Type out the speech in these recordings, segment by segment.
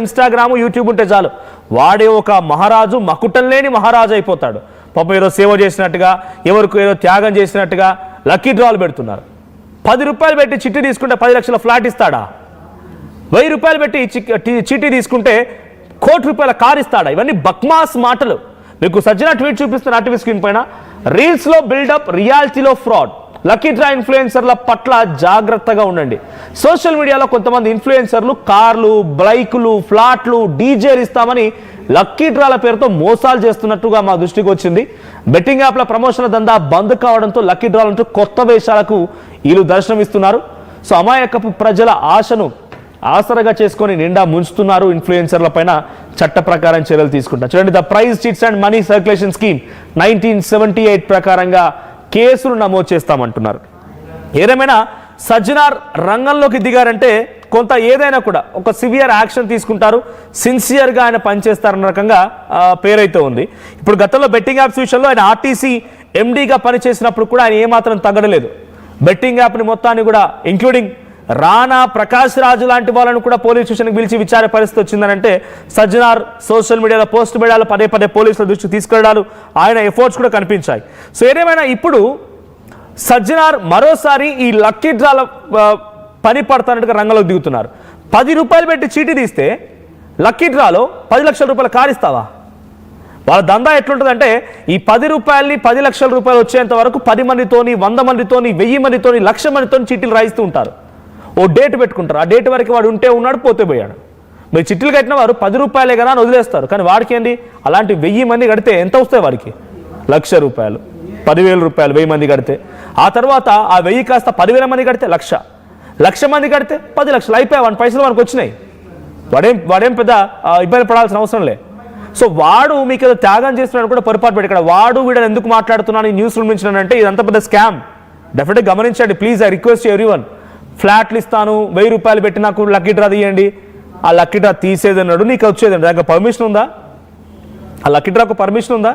Instagram YouTube ఉంటే చాలు వాడే ఒక మహారాజు మకుటం లేని మహారాజు అయిపోతాడు. పాపం ఏదో సేవ చేసినట్టుగా ఎవరికి ఏదో త్యాగం చేసినట్టుగా లక్కీ డ్రాలు పెడుతున్నారు. 10 రూపాయలు పెట్టి చిట్టి తీసుకుంటే 10 లక్షల ఫ్లాట్ ఇస్తాడా? 1000 రూపాయలు పెట్టి చిట్టి తీసుకుంటే 1 కోటి రూపాయల కారు ఇస్తాడా? ఇవన్నీ బక్మాస్ మాటలు. మీకు సజ్జన ట్వీట్ చూపిస్తున్న టీవీ స్క్రీన్ పైన. రీల్స్ లో బిల్డప్, రియాలిటీలో ఫ్రాడ్. లక్కీ డ్రా ఇన్ఫ్లుయెన్సర్ల పట్ల జాగ్రత్తగా ఉండండి. సోషల్ మీడియాలో కొంతమంది ఇన్ఫ్లుయెన్సర్లు కార్లు, బైకులు, ఫ్లాట్లు, డీజేలు ఇస్తామని లక్కీ డ్రాల పేరుతో మోసాలు చేస్తున్నట్టుగా మా దృష్టికి వచ్చింది. బెట్టింగ్ యాప్ల ప్రమోషన్ల దందా బంద్ కావడంతో లక్కీ డ్రాలంటూ కొత్త వేషాలకు వీళ్ళు దర్శనమిస్తున్నారు. సో అమాయకపు ప్రజల ఆశను ఆసరగా చేసుకొని నిండా ముంచుతున్నారు. ఇన్ఫ్లుయెన్సర్ల పైన చట్ట ప్రకారం చర్యలు తీసుకుంటారు. చూడండి, the prize chits and money circulation scheme 1978 ప్రకారంగా కేసులు నమోదు చేస్తామంటున్నారు. ఏదేమైనా సజ్జనార్ రంగంలోకి దిగారంటే కొంత ఏదైనా కూడా ఒక సివియర్ యాక్షన్ తీసుకుంటారు, సిన్సియర్గా ఆయన పనిచేస్తారన్న రకంగా పేరైతే ఉంది. ఇప్పుడు గతంలో బెట్టింగ్ యాప్స్ విషయంలో ఆయన ఆర్టీసీ ఎండీగా పనిచేసినప్పుడు కూడా ఆయన ఏమాత్రం తగ్గడలేదు. బెట్టింగ్ యాప్ని మొత్తాన్ని కూడా ఇంక్లూడింగ్ రాణా ప్రకాష్ రాజు లాంటి వాళ్ళను కూడా పోలీస్ స్టేషన్కి పిలిచి విచార పరిస్థితి వచ్చిందనంటే సజ్జనార్ సోషల్ మీడియాలో పోస్ట్ మీడియాలో పదే పోలీసుల దృష్టికి తీసుకెళ్లారు. ఆయన ఎఫర్ట్స్ కూడా కనిపించాయి. సో ఏదేమైనా ఇప్పుడు సజ్జనార్ మరోసారి ఈ లక్కీ డ్రాల పని పడతానట్టుగా రంగంలోకి దిగుతున్నారు. 10 రూపాయలు పెట్టి చీటీ తీస్తే లక్కీ డ్రాలో 10 లక్షల రూపాయలు కారిస్తావా? వాళ్ళ దందా ఎట్లుంటుందంటే ఈ 10 రూపాయలని 10 లక్షల రూపాయలు వచ్చేంత వరకు 10 మందితోని, 100 మందితోని, 1000 మందితోని, 1,00,000 మందితోని చీటీలు రాయిస్తూ ఉంటారు. ఓ డేట్ పెట్టుకుంటారు. ఆ డేట్ వరకు వాడు ఉంటే ఉన్నాడు, పోతే పోయాడు. మీరు చిట్టీలు కట్టిన వారు 10 రూపాయలే కదా అని వదిలేస్తారు. కానీ వాడికి ఏంటి, అలాంటి 1000 మంది కడితే ఎంత వస్తాయి వారికి? 1,00,000 రూపాయలు, 10,000 రూపాయలు 1000 మంది కడితే. ఆ తర్వాత ఆ 1000 కాస్త 10,000 మంది కడితే 1,00,000, 1,00,000 మంది కడితే 10 లక్షలు అయిపోయాయి. వాడి పైసలు మనకు వచ్చినాయి. వాడేం పెద్ద ఇబ్బంది పడాల్సిన అవసరం లే. సో వాడు మీకు ఏదో త్యాగం చేస్తున్నాడు కూడా పొరపాటు పెట్టి ఇక్కడ వాడు వీడని ఎందుకు మాట్లాడుతున్నాను ఈ న్యూస్ చూపించినానంటే ఇదంతా పెద్ద స్కామ్. డెఫినెట్గా గమనించండి ప్లీజ్. I request everyone. ఫ్లాట్లు ఇస్తాను, 1000 రూపాయలు పెట్టి నాకు లక్కీ డ్రా తీయండి. ఆ లక్కీ డ్రా తీసేదన్నాడు, నీకు వచ్చేదండి. దానికి పర్మిషన్ ఉందా? ఆ లక్కీ డ్రాకు పర్మిషన్ ఉందా?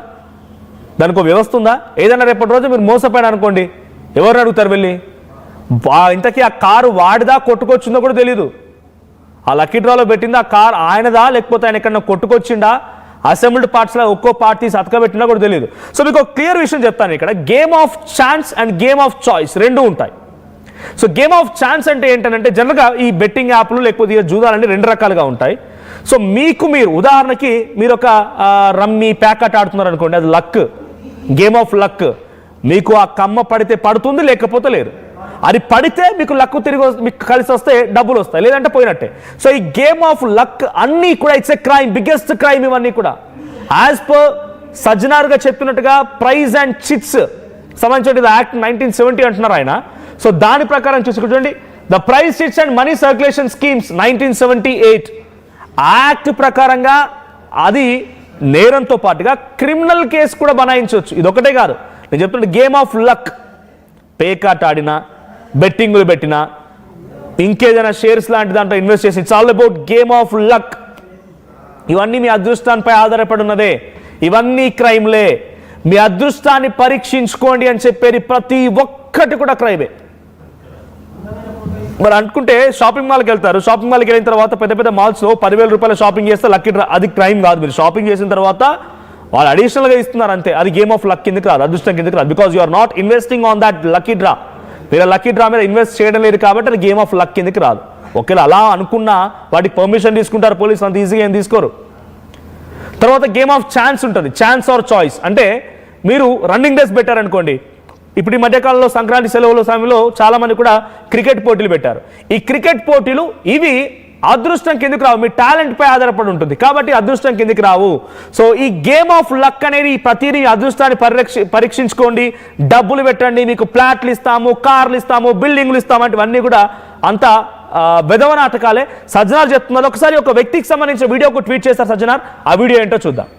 దానికి ఒక వ్యవస్థ ఉందా? ఏదైనా రేపటి రోజు మీరు మోసపోయాను అనుకోండి, ఎవరిని అడుగుతారు వెళ్ళి? ఇంతకీ ఆ కారు వాడిదా కొట్టుకొచ్చిందో కూడా తెలీదు. ఆ లక్కీ డ్రాలో పెట్టింది ఆ కార్ ఆయనదా లేకపోతే ఆయన ఎక్కడన్నా కొట్టుకొచ్చిండా, అసెంబ్ల్డ్ పార్ట్స్లో ఒక్కో పార్టీ సతకబెట్టినా కూడా తెలియదు. సో మీకు ఒక క్లియర్ విషయం చెప్తాను. ఇక్కడ game of chance and game of choice రెండు ఉంటాయి. సో గేమ్ ఆఫ్ ఛాన్స్ అంటే ఏంటంటే జనరల్గా ఈ బెట్టింగ్ యాప్లు లేకపోతే జూదాలన్నీ 2 రకాలుగా ఉంటాయి. సో మీరు ఉదాహరణకి మీరు ఒక రమ్మీ ప్యాకెట్ ఆడుతున్నారు అనుకోండి, అది లక్, గేమ్ ఆఫ్ లక్. మీకు ఆ కమ్మ పడితే పడుతుంది, లేకపోతే లేదు. అది పడితే మీకు లక్ తిరిగి మీకు కలిసి వస్తే డబ్బులు వస్తాయి, లేదంటే పోయినట్టే. సో ఈ గేమ్ ఆఫ్ లక్ అన్నీ కూడా it's a crime, biggest crime. ఇవన్నీ కూడా యాజ్ పర్ సజ్జనార్గా చెప్పినట్టుగా ప్రైజ్ అండ్ చిట్స్ సంబంధించిన యాక్ట్ 1970 అంటున్నారు ఆయన. సో దాని ప్రకారం చూసుకోండి, the prize chits and money circulation schemes 1978 act ప్రకారంగా అది నేరంతో పాటుగా క్రిమినల్ కేసు కూడా బనాయించవచ్చు. ఇది ఒకటే కాదు, నేను చెప్తున్నా గేమ్ ఆఫ్ లక్, పేకాట్ ఆడినా, బెట్టింగులు పెట్టినా, ఇంకేదైనా షేర్స్ లాంటి దాంట్లో ఇన్వెస్ట్ చేసి, it's all about game of luck. ఇవన్నీ మీ అదృష్టాన్పై ఆధారపడి ఉన్నదే, ఇవన్నీ క్రైమ్లే. మీ అదృష్టాన్ని పరీక్షించుకోండి అని చెప్పేది ప్రతి ఒక్కటి కూడా క్రైమే. మరి అనుకుంటే షాపింగ్ మాల్కి వెళ్తారు, షాపింగ్ మాల్కి వెళ్ళిన తర్వాత పెద్ద మాల్స్లో 10,000 రూపాయల షాపింగ్ చేస్తే లక్కీ డ్రా, అది క్రైమ్ కాదు. మీరు షాపింగ్ చేసిన తర్వాత వాళ్ళు అడిషనల్గా ఇస్తున్నారు అంతే, అది గేమ్ ఆఫ్ లక్ కిందకి రాదు, అదృష్టం కిందకి రాదు. Because you are not investing on that lucky draw. మీరు లక్కీ డ్రా మీద ఇన్వెస్ట్ చేయడం లేదు కాబట్టి అది గేమ్ ఆఫ్ లక్ కిందకి రాదు. ఒకవేళ అలా అనుకున్నా వాటికి పర్మిషన్ తీసుకుంటారు పోలీసులు, అంత ఈజీగా ఏం తీసుకోరు. తర్వాత గేమ్ ఆఫ్ ఛాన్స్ ఉంటుంది, ఛాన్స్ ఆర్ చాయిస్. అంటే మీరు రన్నింగ్ రేస్ పెట్టారనుకోండి, ఇప్పుడు ఈ మధ్యకాలంలో సంక్రాంతి సెలవుల సమయంలో చాలా మంది కూడా క్రికెట్ పోటీలు పెట్టారు. ఈ క్రికెట్ పోటీలు ఇవి అదృష్టం కిందకి రావు, మీ టాలెంట్ పై ఆధారపడి ఉంటుంది కాబట్టి అదృష్టం కిందకి రావు. సో ఈ గేమ్ ఆఫ్ లక్ అనేది ప్రతిదీ అదృష్టాన్ని పరీక్షించుకోండి, డబ్బులు పెట్టండి, మీకు ఫ్లాట్లు ఇస్తాము, కార్లు ఇస్తాము, బిల్డింగ్లు ఇస్తాము అంటే ఇవన్నీ కూడా అంతా బెదవ నాటకాలే. సజ్జనార్ చెప్తున్నారు. ఒకసారి ఒక వ్యక్తికి సంబంధించిన వీడియోకు ట్వీట్ చేస్తారు సజ్జనార్, ఆ వీడియో ఏంటో చూద్దాం.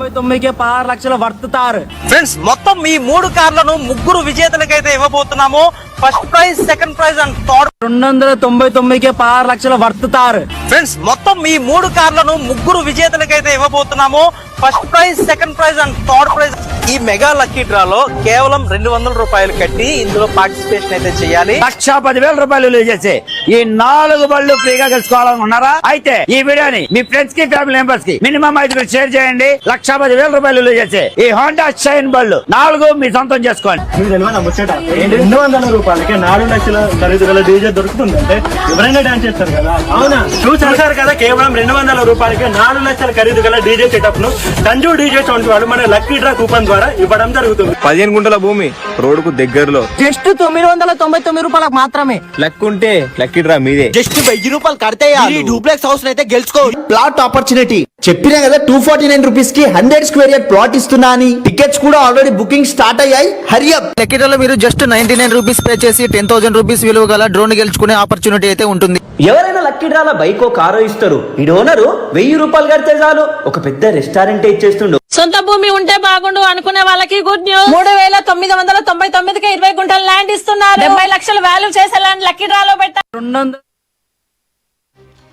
99కే 16 లక్షల వర్తుతారు ఫ్రెండ్స్. మొత్తం ఈ 3 కార్లను 3 విజేతలకైతే ఇవ్వబోతున్నాము. First prize, second prize and third 299కే 16 లక్షల వర్తుతారు ఫ్రెండ్స్. మొత్తం ఈ 3 కార్లను 3 విజేతలకైతే ఇవ్వబోతున్నాము. First prize, second prize and third prize. ఈ మెగా లక్కీ డ్రాలో కేవలం 200 రూపాయలు కట్టి ఇందులో పార్టిసిపేషన్ అయితే చేయాలి. 1,10,000 రూపాయలు చేసి ఈ 4 బళ్ళు ఫ్రీగా గెలుచుకోవాలని ఉన్నారా? అయితే ఈ వీడియోని మీ ఫ్రెండ్స్ కి, ఫ్యామిలీ మెంబర్స్ కి మినిమం 5 షేర్ చేయండి. 1,10,000 రూపాయలు చేసి ఈ హోండా షైన్ బళ్ళు 4 మీ సొంతం చేసుకోండి. 200 రూపాయలకి 4 లక్షల ఖరీదు గల డీజే దొరుకుతుందంటే ఎవరైనా డాన్స్ చేస్తారు కదా. అవునా, చూసారు కదా, కేవలం 200 రూపాయలకి 4 లక్షల ఖరీదు గల డీజే సెటప్ ను సంజు డీజే వంటి వాడు మన లక్కీ డ్రా కూపన్ ద్వారా ఇవ్వడం జరుగుతుంది. 15 గుంటల భూమి రోడ్డుకు దగ్గరలో జస్ట్ 999 రూపాయలకు మాత్రమే. లక్కుంటే లక్కీ డ్రా మీదే. జస్ట్ 1000 రూపాయలు కడితే ఈ డూప్లెక్స్ హౌస్ అయితే గెలుచుకో. ప్లాట్ ఆపర్చునిటీ చెప్పినా కదా, 249 రూపీస్ కి 100 స్క్వేర్ యార్డ్ ప్లాట్ ఇస్తున్నా అని. టికెట్స్ కూడా ఆల్రెడీ బుకింగ్ స్టార్ట్ అయ్యాయి. హరి అప్. లక్కీలో మీరు జస్ట్ 99 రూపీస్ పే చేసి 10,000 రూపీస్ విలువ గల డ్రోన్ గెలుచుకునే ఆపర్చునిటీ అయితే ఉంటుంది. ఎవరైనా లక్కీ డ్రాల బైకో కారో ఇస్తారు. ఈ ఓనరు 1000 రూపాయలు కడితే చాలు ఒక పెద్ద రెస్టారెంట్ ఇచ్చేస్తుండు. సొంత భూమి ఉంటే బాగుండు అనుకునే వాళ్ళకి గుడ్ న్యూస్. 3,999కి 20 గుంటల ల్యాండ్ ఇస్తున్నారు. 70 లక్షల వాల్యూ చేసే ల్యాండ్ లక్కీ డ్రాలో పెట్టారు. 200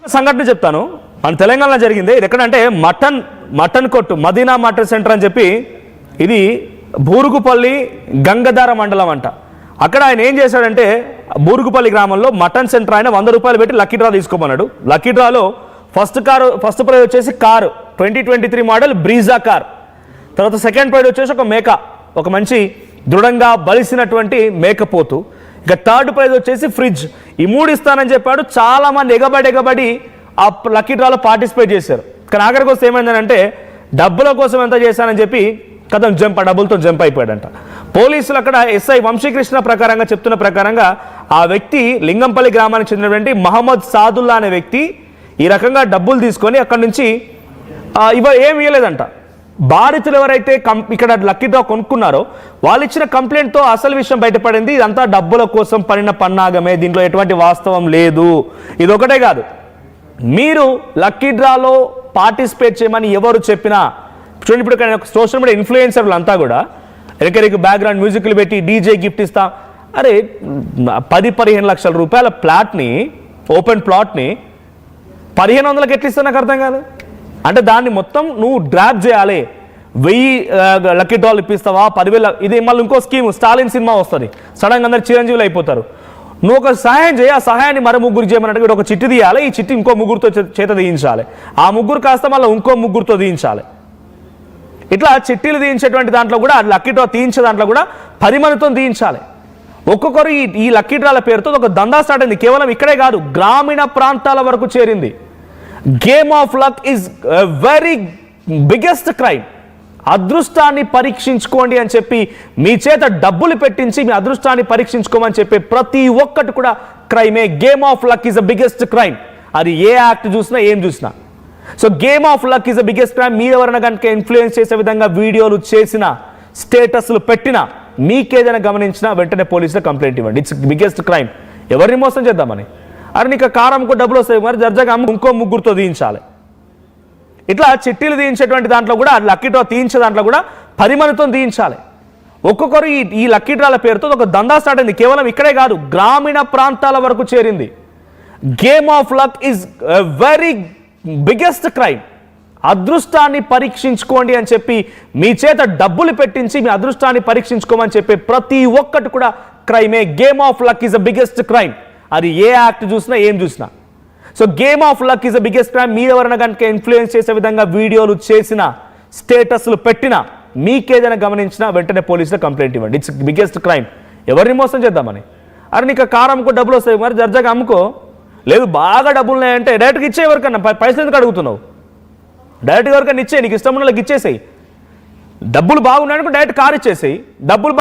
సంఘటన చెప్తాను. మన తెలంగాణలో జరిగింది. ఇది ఎక్కడంటే మటన్ కొట్టు, మదీనా మటన్ సెంటర్ అని చెప్పి, ఇది బూరుగుపల్లి గంగధార మండలం అంట. అక్కడ ఆయన ఏం చేశాడంటే, బూరుగుపల్లి గ్రామంలో మటన్ సెంటర్ ఆయన 100 రూపాయలు పెట్టి లక్కీ డ్రా తీసుకోమన్నాడు. లక్కీ డ్రాలో ఫస్ట్ ప్రైజ్ వచ్చేసి కారు 2023 మోడల్ బ్రీజా కార్. తర్వాత సెకండ్ ప్రైజ్ వచ్చేసి ఒక మంచి దృఢంగా బలిసినటువంటి మేకపోతు. ఇక థర్డ్ ప్రైజ్ వచ్చేసి ఫ్రిడ్జ్. ఈ 3 ఇస్తానని చెప్పాడు. చాలా మంది ఎగబడి ఆ లక్కీ డ్రాలో పార్టిసిపేట్ చేశారు. కానీ ఆఖరికి వస్తే ఏమైందంటే, డబ్బుల కోసం ఎంత చేశానని చెప్పి డబ్బులతో జంప్ అయిపోయాడంట. పోలీసులు అక్కడ ఎస్ఐ వంశీకృష్ణ ప్రకారంగా చెప్తున్న ప్రకారంగా ఆ వ్యక్తి లింగంపల్లి గ్రామానికి చెందినటువంటి మహమ్మద్ సాదుల్లా అనే వ్యక్తి ఈ రకంగా డబ్బులు తీసుకొని అక్కడి నుంచి ఏమి ఇవ్వలేదంట. బాధితులు ఎవరైతే ఇక్కడ లక్కీ డ్రా కొనుక్కున్నారో వాళ్ళు ఇచ్చిన కంప్లైంట్తో అసలు విషయం బయటపడింది. ఇదంతా డబ్బుల కోసం పడిన పన్నాగమే, దీంట్లో ఎటువంటి వాస్తవం లేదు. ఇది ఒకటే కాదు, మీరు లక్కీ డ్రాలో పార్టిసిపేట్ చేయమని ఎవరు చెప్పినా చూడండి. ఇప్పుడు సోషల్ మీడియా ఇన్ఫ్లుయెన్సర్లు అంతా కూడా ఎక్కడికి బ్యాక్గ్రౌండ్ మ్యూజిక్లు పెట్టి డీజే గిఫ్ట్ ఇస్తాం. అరే 10-15 లక్షల రూపాయల ప్లాట్ని, ఓపెన్ ప్లాట్ని 1500కి ఎట్లా ఇస్తా నాకు అర్థం కాదు. అంటే దాన్ని మొత్తం నువ్వు డ్రాప్ చేయాలి. 1000 లక్కీ డ్రాలు ఇప్పిస్తావా, 10,000. ఇది మళ్ళీ ఇంకో స్కీమ్, స్టాలిన్ సినిమా వస్తుంది, సడన్గా అందరు చిరంజీవులు అయిపోతారు. నువ్వు ఒక సహాయం చేయి, ఆ సహాయాన్ని మరో ముగ్గురు చేయమన్నట్టు ఒక చిట్టి తీయాలి. ఈ చిట్టి ఇంకో ముగ్గురుతో చేత తీయించాలి. ఆ ముగ్గురు కాస్త మళ్ళీ ఇంకో ముగ్గురుతో తీయించాలి. ఇట్లా చిట్టీలు తీయించేటువంటి దాంట్లో కూడా, లక్కీ డ్రా తీయించే దాంట్లో కూడా 10 మందితో తీయించాలి. ఒక్కొక్కరు ఈ లక్కీ డ్రాల పేరుతో ఒక దందా స్టార్ట్ అయింది. కేవలం ఇక్కడే కాదు, గ్రామీణ ప్రాంతాల వరకు చేరింది. Game of luck is very biggest crime. అదృష్టాన్ని పరీక్షించుకోండి అని చెప్పి మీ చేత డబ్బులు పెట్టించి మీ అదృష్టాన్ని పరీక్షించుకోమని చెప్పి ప్రతి ఒక్కటి కూడా క్రైమే. Game of luck is the biggest crime. అది ఏ యాక్ట్ చూసినా ఏం చూసినా. So game of luck is the biggest crime. మీరెవరైనా కనుక ఇన్ఫ్లుయెన్స్ చేసే విధంగా వీడియోలు చేసినా, స్టేటస్లు పెట్టినా, మీకేదైనా గమనించినా వెంటనే పోలీసులో కంప్లైంట్ ఇవ్వండి. It's biggest crime. ఎవరిని మోసం చేద్దామని. అరే నీకు కారంకు డబ్బులు వస్తాయి, మరి దర్జాగా ఇంకో ముగ్గురుతో తీయించాలి. ఇట్లా చిట్టీలు తీయించేటువంటి దాంట్లో కూడా, లక్కీ డ్రా తీయించే దాంట్లో కూడా 10 మందితో తీయించాలి. ఒక్కొక్కరు ఈ లక్కీ డ్రాల పేరుతో ఒక దందా స్టార్ట్ అయింది. కేవలం ఇక్కడే కాదు, గ్రామీణ ప్రాంతాల వరకు చేరింది. Game of luck is very biggest crime. అదృష్టాన్ని పరీక్షించుకోండి అని చెప్పి మీ చేత డబ్బులు పెట్టించి మీ అదృష్టాన్ని పరీక్షించుకోమని చెప్పి ప్రతి ఒక్కటి కూడా క్రైమే. Game of luck is the biggest crime. అది ఏ యాక్ట్ చూసినా ఏం చూసినా. So game of luck is the biggest crime. మీరెవరైనా కనుక ఇన్ఫ్లుయెన్స్ చేసే విధంగా వీడియోలు చేసినా, స్టేటస్లు పెట్టినా, మీకేదైనా గమనించినా వెంటనే పోలీసులో కంప్లైంట్ ఇవ్వండి. It's biggest crime. ఎవరిని మోసం చేద్దామని. అరే నీకు కారంకు డబ్బులు వస్తాయి, మరి దర్జాగా అమ్ముకో. లేదు బాగా డబ్బులు ఉన్నాయంటే డైరెక్ట్గా ఇచ్చే ఎవరికన్నా, పైసలు ఎందుకు అడుగుతున్నావు? డైరెక్ట్గా ఎవరికన్నా ఇచ్చే, నీకు ఇష్టం ఉన్న వాళ్ళకి ఇచ్చేసేయి. డబ్బులు బాగున్నాయనుకో డైరెక్ట్ కారు ఇచ్చేసేయి. డబ్బులు